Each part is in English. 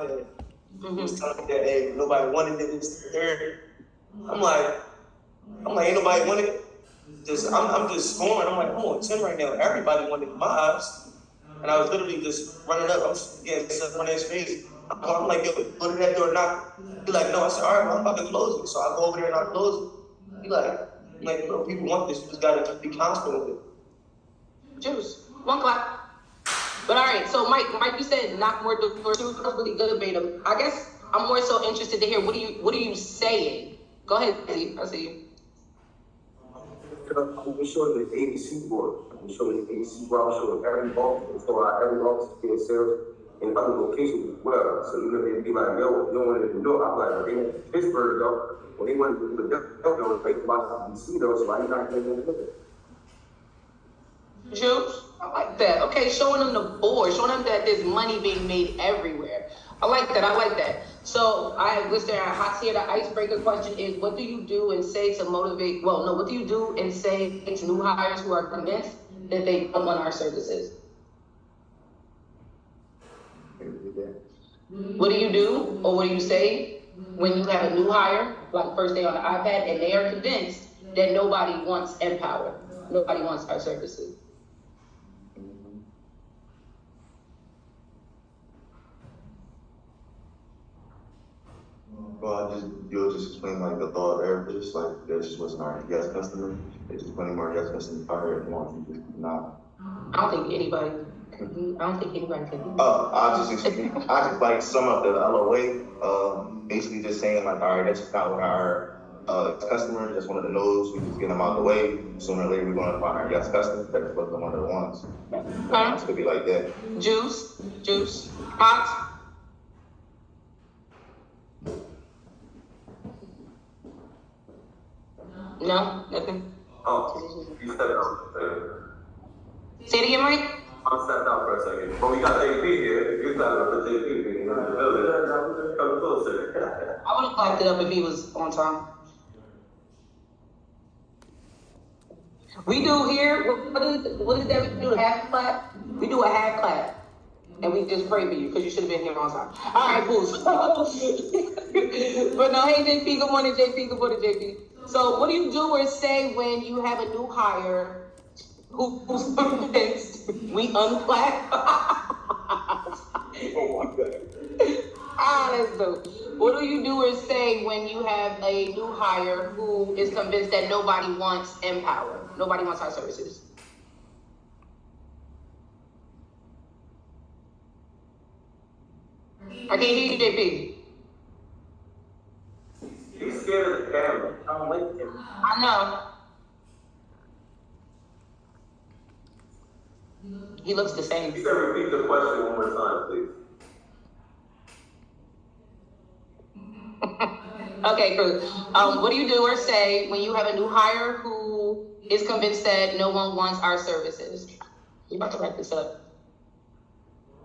head. He was telling me that, hey, nobody wanted it, this, third. I'm like, ain't nobody wanted it. I'm just scoring. I'm like, I'm on 10 right now. Everybody wanted my eyes. And I was literally just running up. I'm just getting stuff on his face. I'm like, yo, go to that door, knock. He like, no. I said, all right, well, I'm about to close it. So I go over there and I close it. He like, bro, people want this. You just gotta be constant with it. Juice. One clap. But all right, so Mike, you said knock more doors. That was really good, Beta. I guess I'm more so interested to hear what are you saying? Go ahead, Eddie. I see you. We showed the ABC board. We showed the ABC board. I showed every office. So every office can sales in other locations as well. So even if they be like, yo, you don't want to do it, I'm like, they went to Pittsburgh though. When they went to the Delta, they about DC though, so I'm not going to do it. Juice, I like that. Okay, showing them the board, showing them that there's money being made everywhere. I like that. So I have listed our hot here. The icebreaker question is, what do you do and say to motivate, what do you do and say to new hires who are convinced that they don't want our services? What do you do or what do you say when you have a new hire, like first day on the iPad, and they are convinced that nobody wants Empower, nobody wants our services? Well, you'll just explain like the law of averages, like there just wasn't our yes customer. They just plenty more yes customers fired and want you just not. I don't think anybody can do. I just like sum up the LOA, basically just saying like, all right, that's just not what our customer just wanted to know, we just get them out of the way. Sooner or later we're gonna find our yes customer. That's what the one of the ones. It could be like that. Juice, hot. No, nothing. Oh, you stepped out. Say it again, Mike. I'm stepped out for a second. But we got JP here. You stepped out for JP. Come closer. I would have clapped it up if he was on time. We do here, what is that we do, a half clap? We do a half clap. And we just pray for you because you should have been here on time. All right, cool. But no, hey, JP, good morning, JP. So what do you do or say when you have a new hire who's convinced we unclap? Oh my God. That's dope. What do you do or say when you have a new hire who is convinced that nobody wants Empower? Nobody wants our services? I can't hear you, JP. He's scared of the camera. I don't like him. I know. He looks the same. You can repeat the question one more time, please. Okay, cool. What do you do or say when you have a new hire who is convinced that no one wants our services? We're about to wrap this up.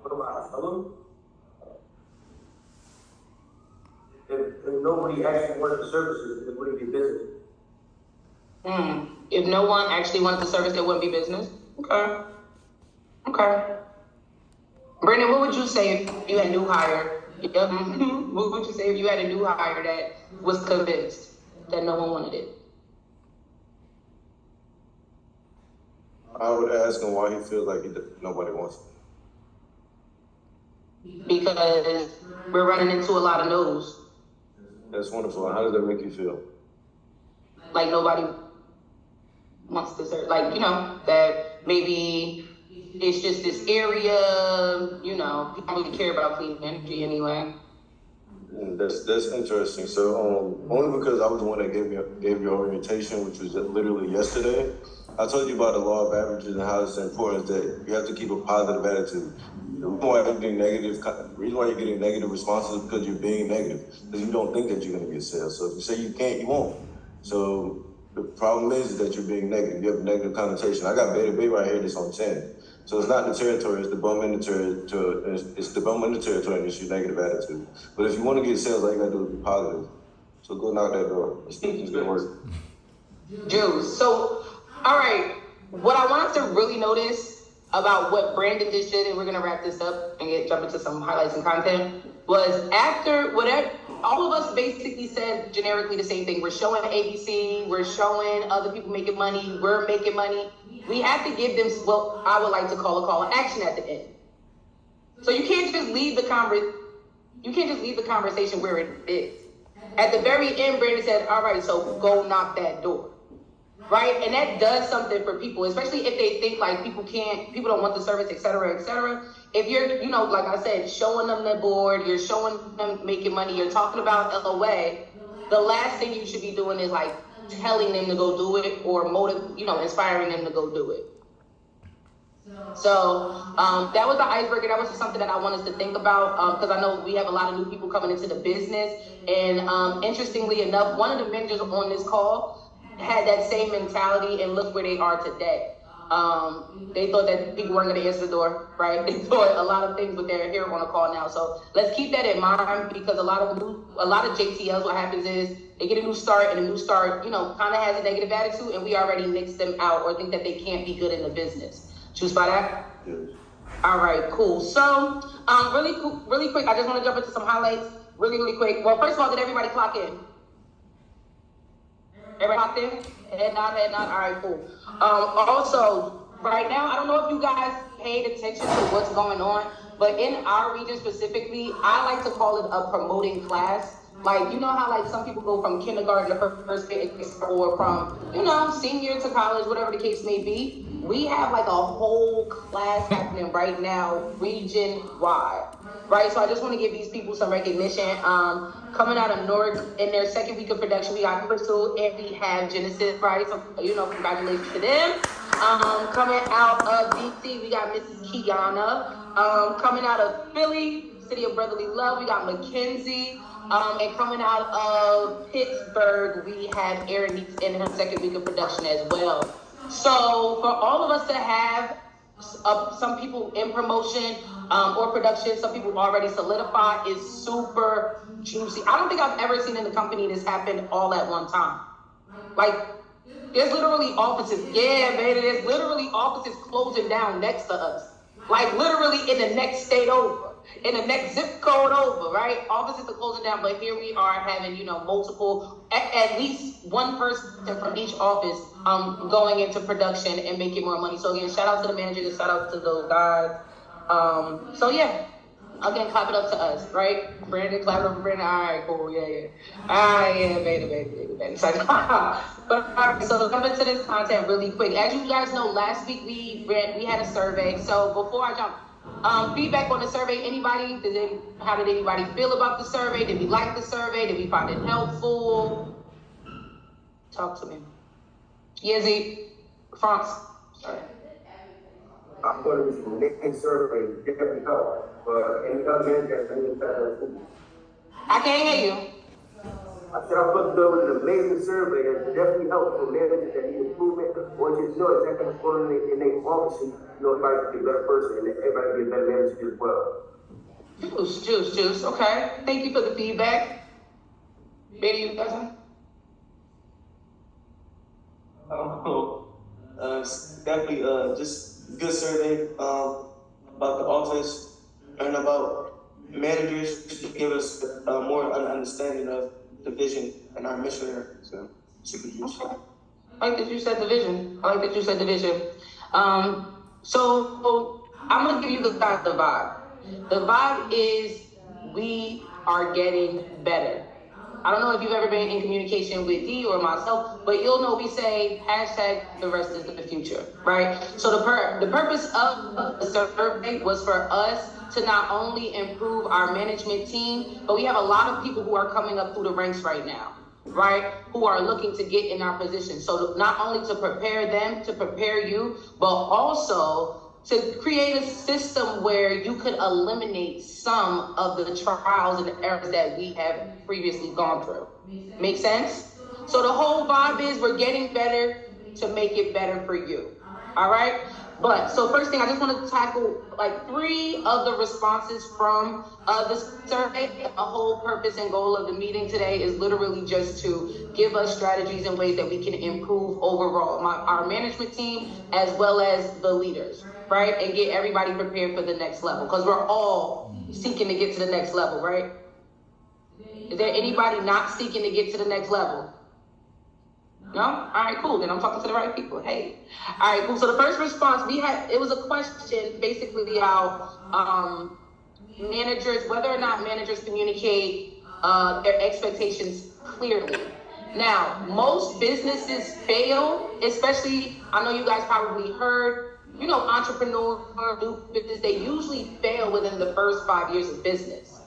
What about someone? If nobody actually wanted the services, it wouldn't be business. If no one actually wanted the service, there wouldn't be business. Okay. Brandon, what would you say if you had a new hire? What would you say if you had a new hire that was convinced that no one wanted it? I would ask him why he feels like nobody wants it. Because we're running into a lot of no's. That's wonderful. How does that make you feel? Like nobody wants to serve, like, that maybe it's just this area, people don't really care about clean energy anyway. That's interesting. So only because I was the one that gave you orientation, which was literally yesterday. I told you about the law of averages and how it's important that you have to keep a positive attitude. The reason why you're getting negative responses is because you're being negative, because you don't think that you're going to get sales. So if you say you can't, you won't. So the problem is that you're being negative. You have a negative connotation. I got Beta B right here that's on 10. So it's not in the territory, it's the bum in the territory. It's the bum in the territory, and it's your negative attitude. But if you want to get sales, all you got to do is be positive. So go knock that door. It's going to work. Juice. So, all right. What I want us to really notice about what Brandon just did, and we're gonna wrap this up and jump into some highlights and content, was after whatever, all of us basically said generically the same thing. We're showing ABC, we're showing other people making money, we're making money. We have to give them what I would like to call a call to action at the end. So you can't just leave the conversation where it is. At the very end, Brandon said, all right, so go knock that door. Right? And that does something for people, especially if they think like people don't want the service, et cetera, et cetera. If you're, like I said, showing them the board, you're showing them making money, you're talking about LOA, the last thing you should be doing is like telling them to go do it or inspiring them to go do it. So that was the icebreaker. That was just something that I wanted us to think about because I know we have a lot of new people coming into the business. And interestingly enough, one of the managers on this call had that same mentality, and look where they are today. They thought that people weren't going to answer the door, right? They thought a lot of things, but they're here on a call now. So let's keep that in mind because a lot of JTLs, what happens is they get a new start, and a new start, kind of has a negative attitude, and we already nixed them out or think that they can't be good in the business. Choose by that? Yes. All right, cool. So really quick, I just want to jump into some highlights really quick. Well, first of all, did everybody clock in? Everybody clocked in? Head nod. All right, cool. Also, right now, I don't know if you guys paid attention to what's going on, but in our region specifically, I like to call it a promoting class. Like, you know how like some people go from kindergarten to first grade or from, senior to college, whatever the case may be. We have like a whole class happening right now, region-wide. Right, so I just want to give these people some recognition. Coming out of Newark in their second week of production, we got Crystal and we have Genesis, right? So, congratulations to them. Coming out of DC, we got Mrs. Kiana. Coming out of Philly, City of Brotherly Love, we got Mackenzie. And coming out of Pittsburgh, we have Erin in her second week of production as well. So for all of us to have some people in promotion or production, some people already solidified is super juicy. I don't think I've ever seen in the company this happen all at one time. Like, there's literally offices. Yeah, man, there's literally offices closing down next to us. Like, literally in the next state over, in the next zip code over, right? Offices are closing down, but here we are having, multiple, at least one person from each office going into production and making more money. So again, shout out to the managers, shout out to those guys. So yeah, again, clap it up to us, right? Brandon, clap it up for Brandon. All right, cool, yeah. All right, yeah, baby. So, so jump into this content really quick. As you guys know, last week we had a survey. So before I jump, feedback on the survey. Anybody? How did anybody feel about the survey? Did we like the survey? Did we find it helpful? Talk to me. Yezi, France. Sorry. I thought it was a making survey, definitely helped. But any other manager that didn't tell I can't hear you. I said I thought there was an amazing survey that definitely helped for managers that need improvement or just know exactly what's going on in their office. Everybody can be a better person and everybody can be a better manager as well. Juice. Okay. Thank you for the feedback. Betty, you got something? Definitely just good survey about the office and about managers to give us more understanding of the vision and our mission here. So super juicy. I like that you said the vision. So I'm gonna give you the vibe. The vibe is we are getting better. I don't know if you've ever been in communication with D or myself, but you'll know we say hashtag the rest is the future, right? So the purpose of the survey was for us to not only improve our management team, but we have a lot of people who are coming up through the ranks right now, right? Who are looking to get in our position. So not only to prepare them, to prepare you, but also to create a system where you could eliminate some of the trials and errors that we have previously gone through. Make sense? So the whole vibe is we're getting better to make it better for you. All right? But so first thing, I just want to tackle like 3 of the responses from the survey. The whole purpose and goal of the meeting today is literally just to give us strategies and ways that we can improve overall, our management team as well as the leaders. right? And get everybody prepared for the next level, because we're all seeking to get to the next level, right? Is there anybody not seeking to get to the next level? No? All right, cool. Then I'm talking to the right people. Hey. All right, cool. So the first response it was a question basically how managers, whether or not managers communicate their expectations clearly. Now, most businesses fail, especially, I know you guys probably heard, entrepreneurs, new business, they usually fail within the first 5 years of business,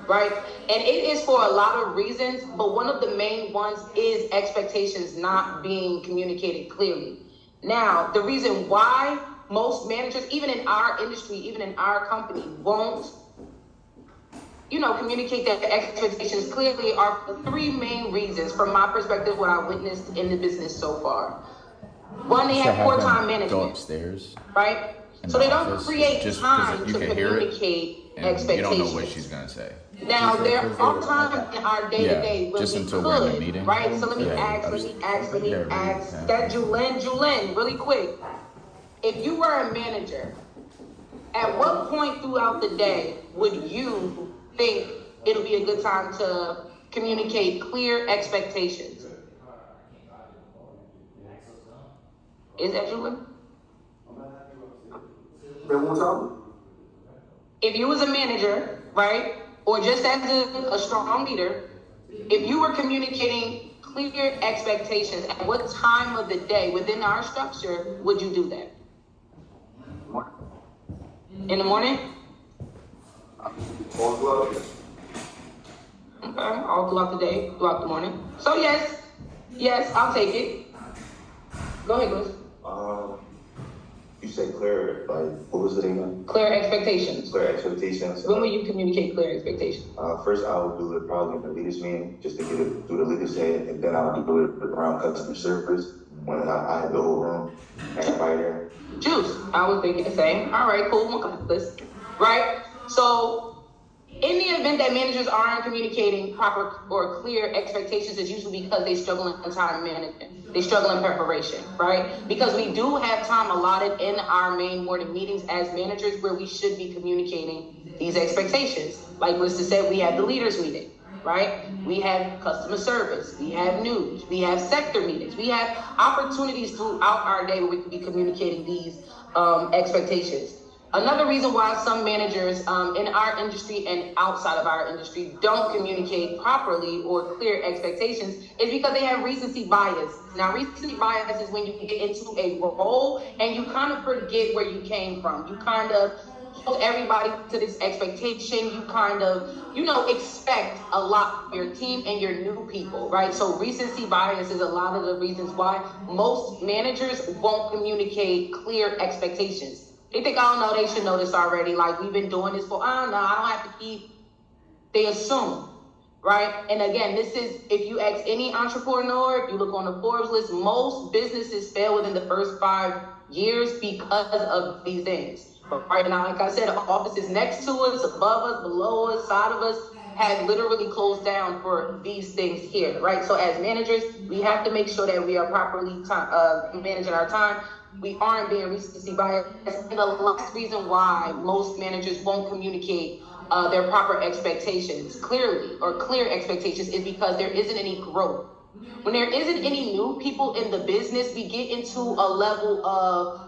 right? And it is for a lot of reasons, but one of the main ones is expectations not being communicated clearly. Now, the reason why most managers, even in our industry, even in our company, won't communicate their expectations clearly are three main reasons from my perspective, what I witnessed in the business so far. One, they have poor time management. Go upstairs, right? So they don't create just time to and communicate expectations. you don't know what she's gonna say. Now there are times in our day-to-day when just we until could, we're in the meeting. right? So let me ask that Julene, really quick. If you were a manager, at what point throughout the day would you think it'll be a good time to communicate clear expectations? Is that Julie? If you was a manager, right, or just as a strong leader, if you were communicating clear expectations, at what time of the day within our structure would you do that? In the morning? Okay, all throughout the day, throughout the morning. So yes, I'll take it. Go ahead, Chris. You said clear, like, what was it again? Clear expectations. Clear expectations. When will you communicate clear expectations? First, I would do it probably in the leaders meeting, just to get it through the leaders head, and then I would do it around customer service when I had the whole room, everybody there. Juice, I was thinking the same. All right, cool, we'll come to this. Right? So, in the event that managers aren't communicating proper or clear expectations, it's usually because they struggle in time management. They struggle in preparation, right? Because we do have time allotted in our main morning meetings as managers where we should be communicating these expectations. Like Melissa said, we have the leaders meeting, right? We have customer service, we have news, we have sector meetings, we have opportunities throughout our day where we can be communicating these expectations. Another reason why some managers in our industry and outside of our industry don't communicate properly or clear expectations is because they have recency bias. Now, recency bias is when you get into a role and you kind of forget where you came from. You kind of hold everybody to this expectation. You kind of, expect a lot from your team and your new people, right? So recency bias is a lot of the reasons why most managers won't communicate clear expectations. They think, oh no, they should know this already. Like, we've been doing this for, I don't have to keep. They assume, right? And again, this is, if you ask any entrepreneur, if you look on the Forbes list, most businesses fail within the first 5 years because of these things. Right now, like I said, offices next to us, above us, below us, side of us, have literally closed down for these things here, right? So as managers, we have to make sure that we are properly managing our time. We aren't being recency biased. And the last reason why most managers won't communicate their proper expectations clearly or clear expectations is because there isn't any growth. When there isn't any new people in the business, we get into a level of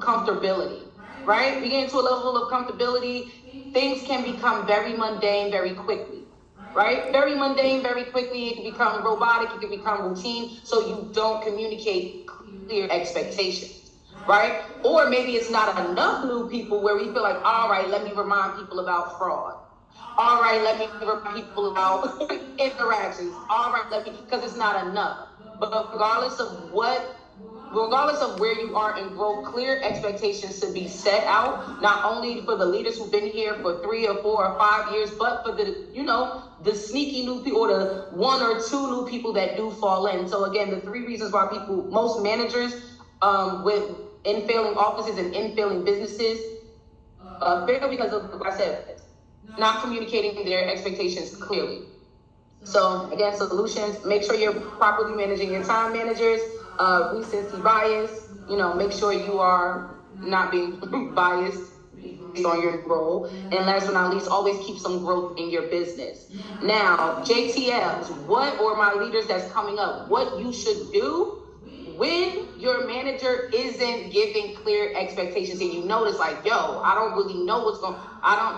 comfortability, right? We get into a level of comfortability. Things can become very mundane very quickly, right? Very mundane very quickly. It can become robotic. It can become routine. So you don't communicate clear expectations, right? Or maybe it's not enough new people where we feel like, all right, let me remind people about fraud. All right, let me remind people about interactions. All right, because it's not enough. But regardless of where you are in growth, clear expectations should be set out, not only for the leaders who've been here for 3 or 4 or 5 years, but for the sneaky new people or the 1 or 2 new people that do fall in. So again, the 3 reasons why most managers in failing offices and in failing businesses fail because of, like I said, not communicating their expectations clearly. So again, solutions, make sure you're properly managing your time, managers. Recency bias, make sure you are not being biased based on your role. And last but not least, always keep some growth in your business. Now, JTLs, or my leaders that's coming up, what you should do when your manager isn't giving clear expectations and you notice like, yo, I don't really know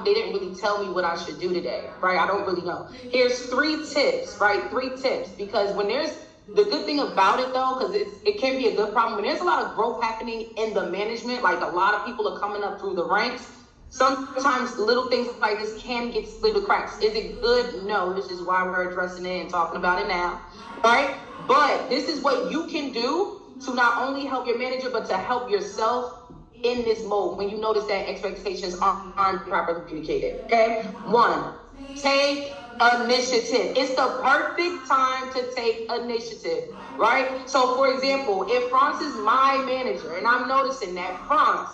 they didn't really tell me what I should do today, right? I don't really know. Here's 3 tips, right? 3 tips, because when there's, the good thing about it though, because it can be a good problem, when there's a lot of growth happening in the management, like a lot of people are coming up through the ranks, sometimes little things like this can get slid through the cracks. Is it good? No, this is why we're addressing it and talking about it now, right? But this is what you can do to not only help your manager, but to help yourself in this mode when you notice that expectations aren't properly communicated, okay? 1, take initiative. It's the perfect time to take initiative, right? So for example, if France is my manager and I'm noticing that France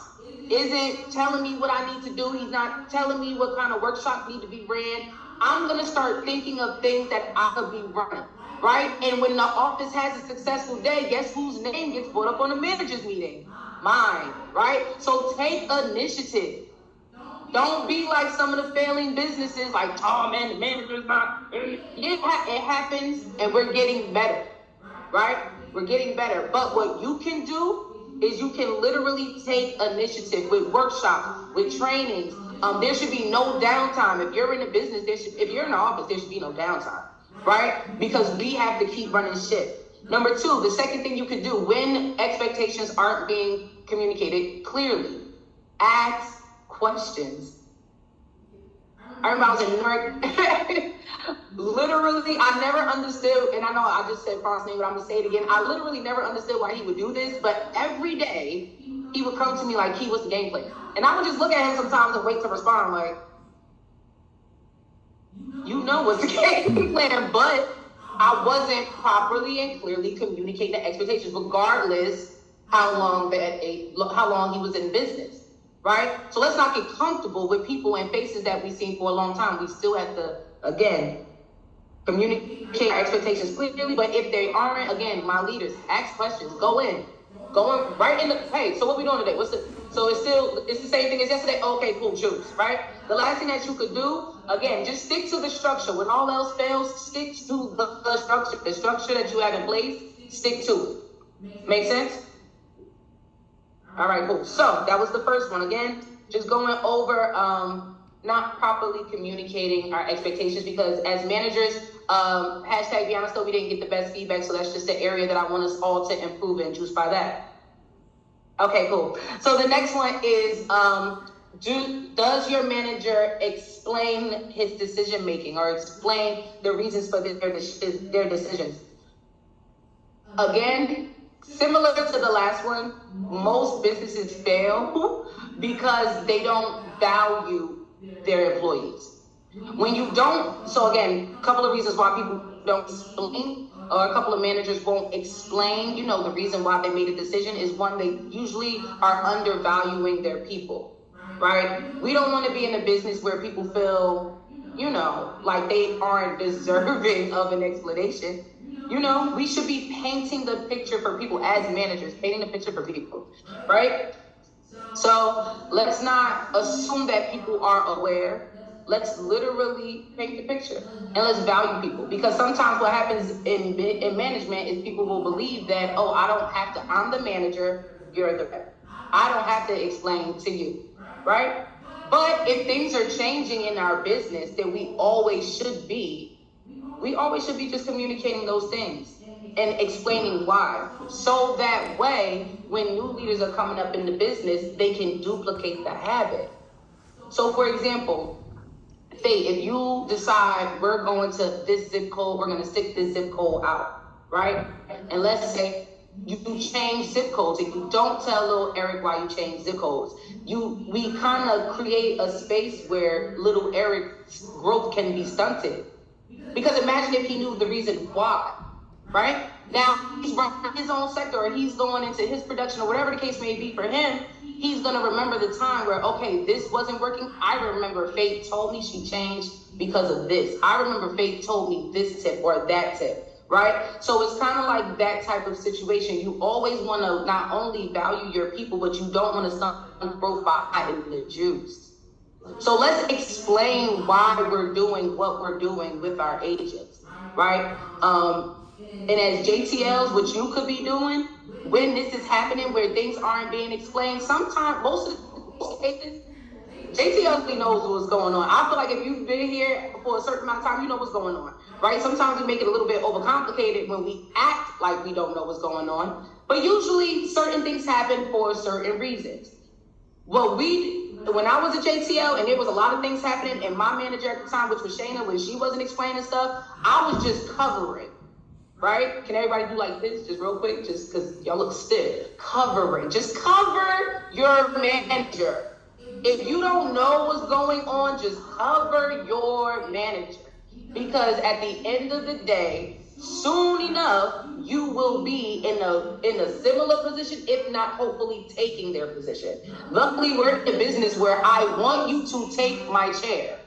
isn't telling me what I need to do, he's not telling me what kind of workshops need to be ran, I'm gonna start thinking of things that I could be running, right? And when the office has a successful day, guess whose name gets brought up on the manager's meeting? Mine, right? So take initiative. Don't be like some of the failing businesses, like, oh man, the manager's not. It happens, and we're getting better, right? We're getting better. But what you can do is you can literally take initiative with workshops, with trainings. There should be no downtime. If you're in a business, if you're in the office, there should be no downtime, right? Because we have to keep running shit. Number 2, the second thing you could do when expectations aren't being communicated clearly, ask questions. I remember I was in Newark. Literally, I never understood, and I know I just said Frank's name, but I'm gonna say it again. I literally never understood why he would do this, but every day he would come to me like he was the game player. And I would just look at him sometimes and wait to respond like, you know what's the game plan, but I wasn't properly and clearly communicating the expectations, regardless how long he was in business, right? So let's not get comfortable with people and faces that we've seen for a long time. We still have to, again, communicate our expectations clearly, but if they aren't, again, my leaders, ask questions, go in right in the, hey, so what we doing today? So it's the same thing as yesterday. Okay, cool, choose, right? The last thing that you could do, again, just stick to the structure. When all else fails, stick to the structure that you have in place, stick to it. Make sense? All right, cool. So that was the first one. Again, just going over not properly communicating our expectations, because as managers, hashtag be honest though, we didn't get the best feedback, so that's just an area that I want us all to improve and juice by that. Okay, cool. So the next one is, does your manager explain his decision making or explain the reasons for their decisions? Again, similar to the last one, most businesses fail because they don't value their employees. When you don't, so again, a couple of reasons why people don't explain, or a couple of managers won't explain, the reason why they made a decision is, one, they usually are undervaluing their people, right? We don't want to be in a business where people feel, like they aren't deserving of an explanation. We should be painting the picture for people as managers, painting the picture for people, right? So let's not assume that people are aware. Let's literally paint the picture and let's value people. Because sometimes what happens in management is people will believe that, oh, I'm the manager, you're the rep. I don't have to explain to you, right? But if things are changing in our business, then we always should be just communicating those things and explaining why. So that way, when new leaders are coming up in the business, they can duplicate the habit. So for example, if you decide we're going to this zip code, we're going to stick this zip code out, right? And let's say you change zip codes and you don't tell little Eric why you change zip codes. We kind of create a space where little Eric's growth can be stunted. Because imagine if he knew the reason why, right? Now he's running his own sector or he's going into his production or whatever the case may be for him. He's going to remember the time where, okay, this wasn't working. I remember Faith told me she changed because of this. I remember Faith told me this tip or that tip. right? So it's kind of like that type of situation. You always want to not only value your people, but you don't want to stunt growth by hiding the juice. So let's explain why we're doing what we're doing with our agents, right? And as JTLs, what you could be doing when this is happening, where things aren't being explained, sometimes, most of the cases, JTL knows what's going on. I feel like if you've been here for a certain amount of time, you know what's going on, right? Sometimes we make it a little bit overcomplicated when we act like we don't know what's going on, but usually certain things happen for certain reasons. When I was a JTL and there was a lot of things happening, and my manager at the time, which was Shayna, when she wasn't explaining stuff, I was just covering, right? Can everybody do like this, just real quick, just because y'all look stiff? Covering, just cover your manager. If you don't know what's going on, just cover your manager. Because at the end of the day, soon enough, you will be in a similar position, if not hopefully taking their position. Luckily, we're in a business where I want you to take my chair.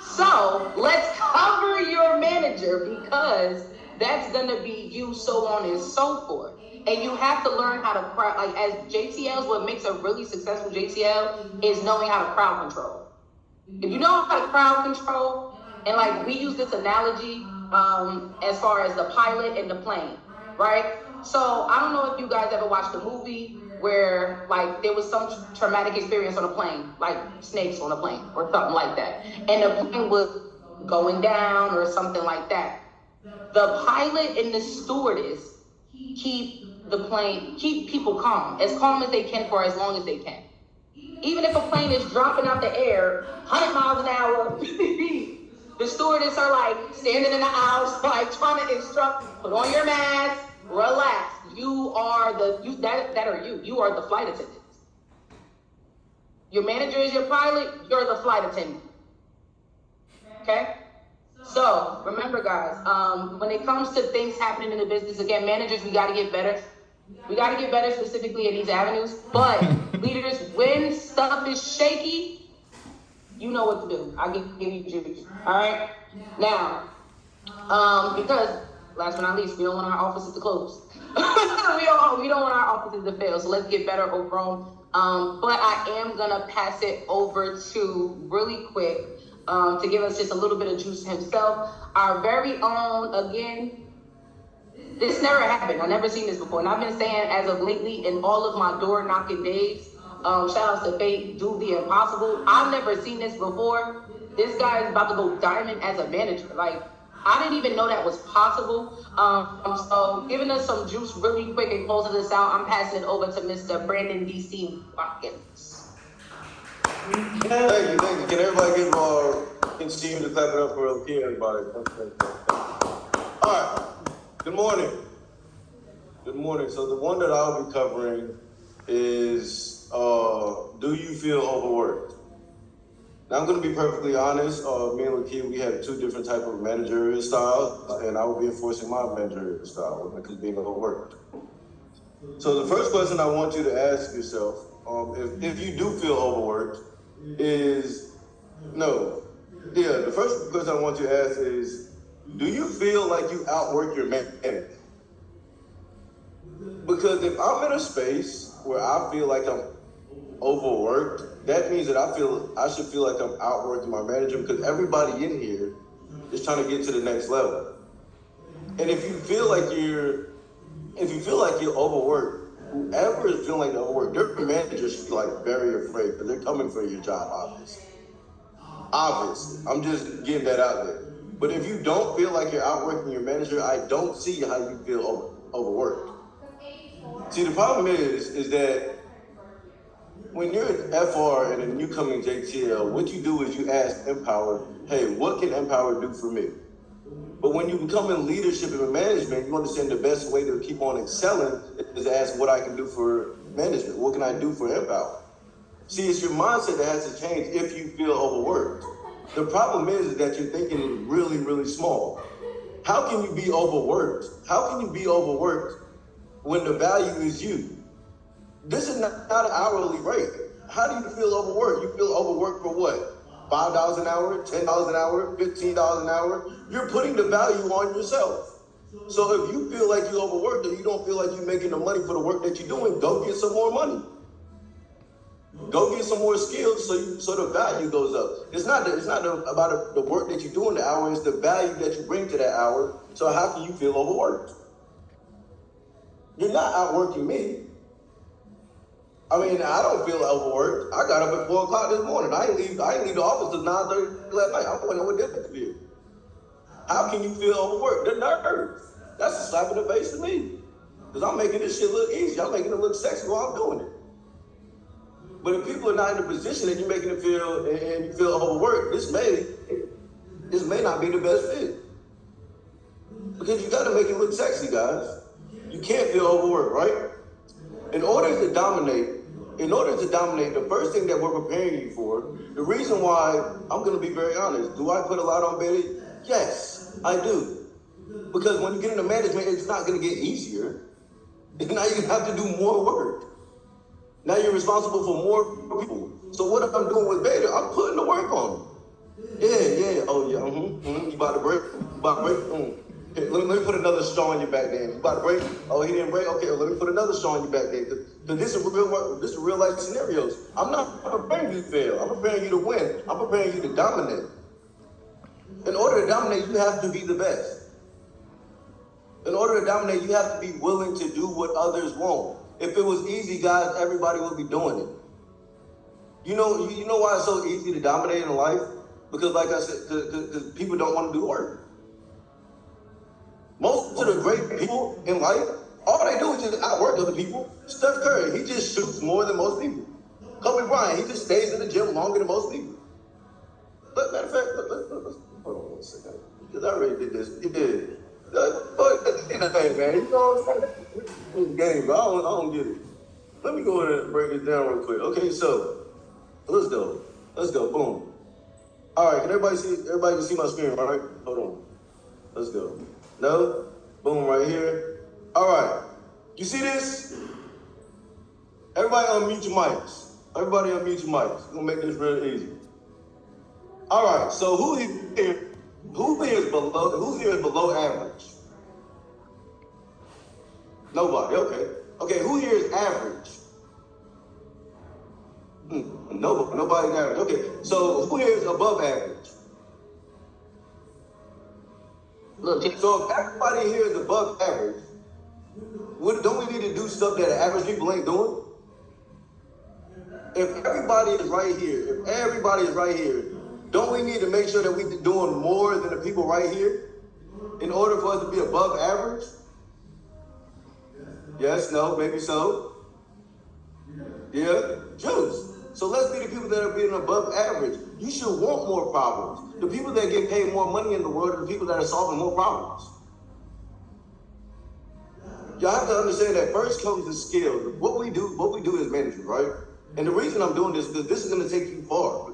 So let's cover your manager, because that's gonna be you, so on and so forth. And you have to learn how to crowd, like as JTLs, what makes a really successful JTL is knowing how to crowd control. If you know how to crowd control, and like we use this analogy as far as the pilot and the plane, right? So I don't know if you guys ever watched a movie where like there was some traumatic experience on a plane, like snakes on a plane or something like that. And the plane was going down or something like that. The pilot and the stewardess keep people calm as they can for as long as they can. Even if a plane is dropping out the air, 100 miles an hour, the stewardess are like standing in the aisle, like trying to instruct, put on your mask, relax. You are you are the flight attendant. Your manager is your pilot, you're the flight attendant. Okay? So remember guys, when it comes to things happening in the business, again, managers, we gotta get better. We got to get better specifically in these avenues, but leaders, when stuff is shaky, you know what to do. I'll give you juice. All right. Now, because last but not least, we don't want our offices to close. we don't want our offices to fail. So let's get better overall. But I am gonna pass it over to really quick to give us just a little bit of juice himself. Our very own, again. This never happened. I've never seen this before. And I've been saying as of lately in all of my door knocking days, shout outs to Fate, do the impossible. I've never seen this before. This guy is about to go diamond as a manager. Like, I didn't even know that was possible. So giving us some juice really quick and closing this out, I'm passing it over to Mr. Brandon DC Watkins. Thank you. Can everybody can Steve to clap it up for everybody? All right. Good morning. So the one that I'll be covering is, do you feel overworked? Now I'm going to be perfectly honest. Me and Lakeith, we have two different types of managerial styles, and I will be enforcing my managerial style when it comes to being overworked. So the first question I want you to ask yourself, if you do feel overworked, the first question I want you to ask is, do you feel like you outwork your manager? Because if I'm in a space where I feel like I'm overworked, that means that I should feel like I'm outworking my manager, because everybody in here is trying to get to the next level. And if you feel like you're overworked, whoever is feeling like they're overworked, their manager should be like very afraid, because they're coming for your job, obviously. I'm just getting that out there. But if you don't feel like you're outworking your manager, I don't see how you feel overworked. See, the problem is that when you're an FR and a newcoming JTL, what you do is you ask Empower, hey, what can Empower do for me? But when you become in leadership and management, you understand the best way to keep on excelling is to ask what I can do for management. What can I do for Empower? See, it's your mindset that has to change if you feel overworked. The problem is that you're thinking really, really small. How can you be overworked? How can you be overworked when the value is you? This is not an hourly rate. How do you feel overworked? You feel overworked for what? $5 an hour, $10 an hour, $15 an hour. You're putting the value on yourself. So if you feel like you're overworked or you don't feel like you're making the money for the work that you're doing, go get some more money. Go get some more skills so the value goes up. It's not about the work that you do in the hour, it's the value that you bring to that hour. So how can you feel overworked? You're not outworking me. I mean, I don't feel overworked. I got up at 4 o'clock this morning. I didn't leave the office till 9:30 last night. I'm wondering what difference it is. How can you feel overworked? The nerves. That's a slap in the face to me. Because I'm making this shit look easy. I'm making it look sexy while I'm doing it. But if people are not in the position that you're making them feel and you feel overworked, this may not be the best fit. Because you gotta make it look sexy, guys. You can't feel overworked, right? In order to dominate, the first thing that we're preparing you for, the reason why, I'm gonna be very honest, do I put a lot on Betty? Yes, I do. Because when you get into management, it's not gonna get easier. Now you have to do more work. Now you're responsible for more people. So what I'm doing with Beta, I'm putting the work on them. Yeah, oh yeah, you about to break? Here, let me put another straw in your back then. You about to break? Oh, he didn't break? Okay, well, let me put another straw in your back then. Because this is real life scenarios. I'm not preparing you to fail. I'm preparing you to win. I'm preparing you to dominate. In order to dominate, you have to be the best. In order to dominate, you have to be willing to do what others won't. If it was easy, guys, everybody would be doing it. You know why it's so easy to dominate in life? Because like I said, because people don't want to do work. Most of the great people in life, all they do is just outwork other people. Steph Curry, he just shoots more than most people. Kobe Bryant, he just stays in the gym longer than most people. But matter of fact, let's hold on one second. Because I already did this. He did. Man, you know what I'm saying? Game, but I don't get it. Let me go ahead and break this down real quick. Okay, so let's go. Boom. All right, can everybody can see my screen, right? Hold on. Let's go. No? Boom, right here. All right. You see this? Everybody unmute your mics. We're gonna make this real easy. All right, so who here is below average? Nobody, okay. Okay, who here is average? Nobody's average. Okay, so who here is above average? Look, So if everybody here is above average, don't we need to do stuff that average people ain't doing? If everybody is right here, don't we need to make sure that we're doing more than the people right here in order for us to be above average? Yes, no, maybe so. Yeah, juice. So let's be the people that are being above average. You should want more problems. The people that get paid more money in the world are the people that are solving more problems. Y'all have to understand that first comes the skill. What we do is management, right? And the reason I'm doing this is because this is going to take you far.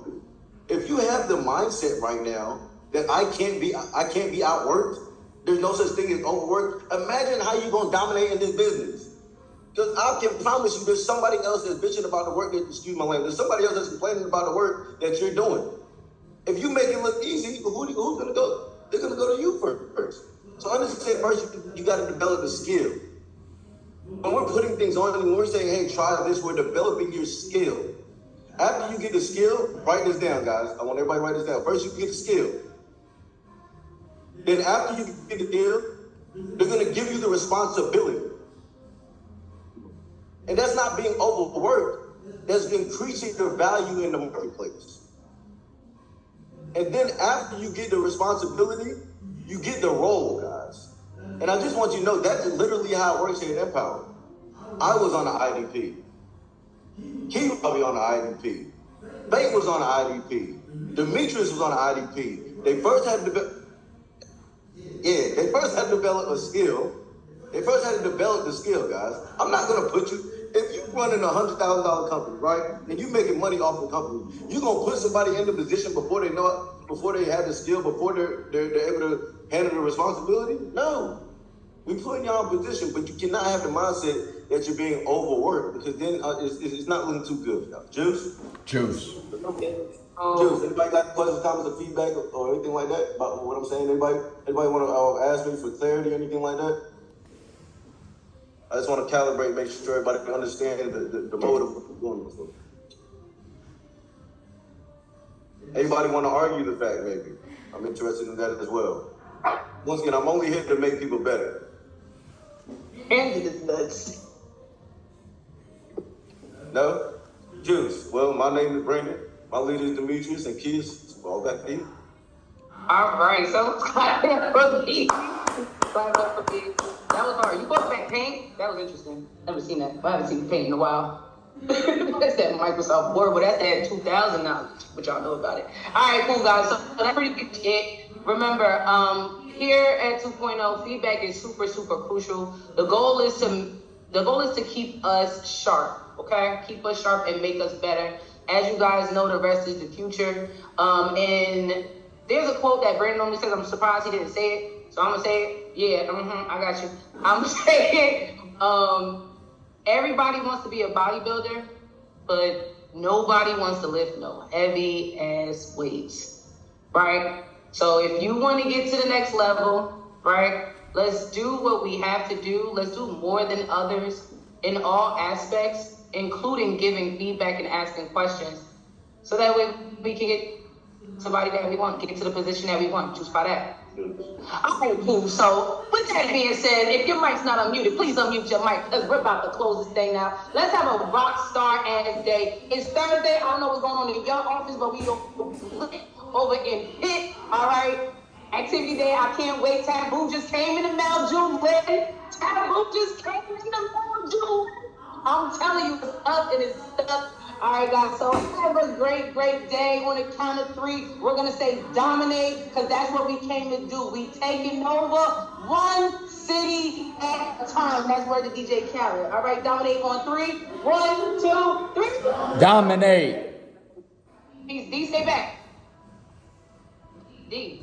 If you have the mindset right now that I can't be outworked, there's no such thing as overworked, imagine how you're going to dominate in this business. Because I can promise you there's somebody else that's bitching about the work there's somebody else that's complaining about the work that you're doing. If you make it look easy, who's going to go? They're going to go to you first. So understand first, you got to develop the skill. When we're putting things on, when we're saying, hey, try this, we're developing your skill. After you get the skill, write this down, guys. I want everybody to write this down. First, you get the skill. Then after you get the skill, they're going to give you the responsibility. And that's not being overworked. That's increasing your value in the marketplace. And then after you get the responsibility, you get the role, guys. And I just want you to know that's literally how it works here at Empower. I was on the IDP. He was probably on the IDP. Bate was on the IDP. Demetrius was on the IDP. They first had to develop a skill. They first had to develop the skill, guys. I'm not going to put you, if you're running $100,000 company, right, and you're making money off the company, you're going to put somebody in the position before they know it, before they have the skill, before they're able to handle the responsibility? No. We put y'all in position, but you cannot have the mindset that you're being overworked because then it's not looking too good. Juice? Juice. okay. Juice, anybody got questions, comments, or feedback, or anything like that about what I'm saying? Anybody want to ask me for clarity or anything like that? I just want to calibrate, make sure everybody can understand the mode of what we're doing this for. Anybody want to argue the fact, maybe? I'm interested in that as well. Once again, I'm only here to make people better. And it is nuts. No? Juice. Well, my name is Brandon. My leader is Demetrius, and kids, all back to you. All right, so clap it for me. Clap up for me. That was hard. You brought back paint? That was interesting. Never seen that. I haven't seen paint in a while. That's that Microsoft Word, but that's that 2000 knowledge, but y'all know about it. All right, cool, guys. So that's pretty much it. Remember, here at 2.0, feedback is super, super crucial. The goal is to keep us sharp, okay? Keep us sharp and make us better. As you guys know, the rest is the future. And there's a quote that Brandon normally says. I'm surprised he didn't say it, so I'm gonna say it. Yeah, I got you. I'm saying it. Everybody wants to be a bodybuilder, but nobody wants to lift no heavy ass weights, right? So if you want to get to the next level, right, let's do what we have to do. Let's do more than others in all aspects, including giving feedback and asking questions, so that way we can get somebody that we want, get to the position that we want. Choose by that. Okay, cool. So with that being said, if your mic's not unmuted, please unmute your mic, because we're about to close this thing now. Let's have a rock star ass day. It's Thursday. I don't know what's going on in your office, but we over in Pitt. All right. Activity day. I can't wait. Taboo just came in the mail, June. Taboo just came in the mail, June. I'm telling you, it's up and it's stuck. All right, guys, so have a great, great day. On the count of 3, we're going to say dominate, because that's what we came to do. We taking over one city at a time. That's where the DJ Khaled. All right, dominate on 3. 1, 2, 3. Dominate. Peace. D, stay back. D.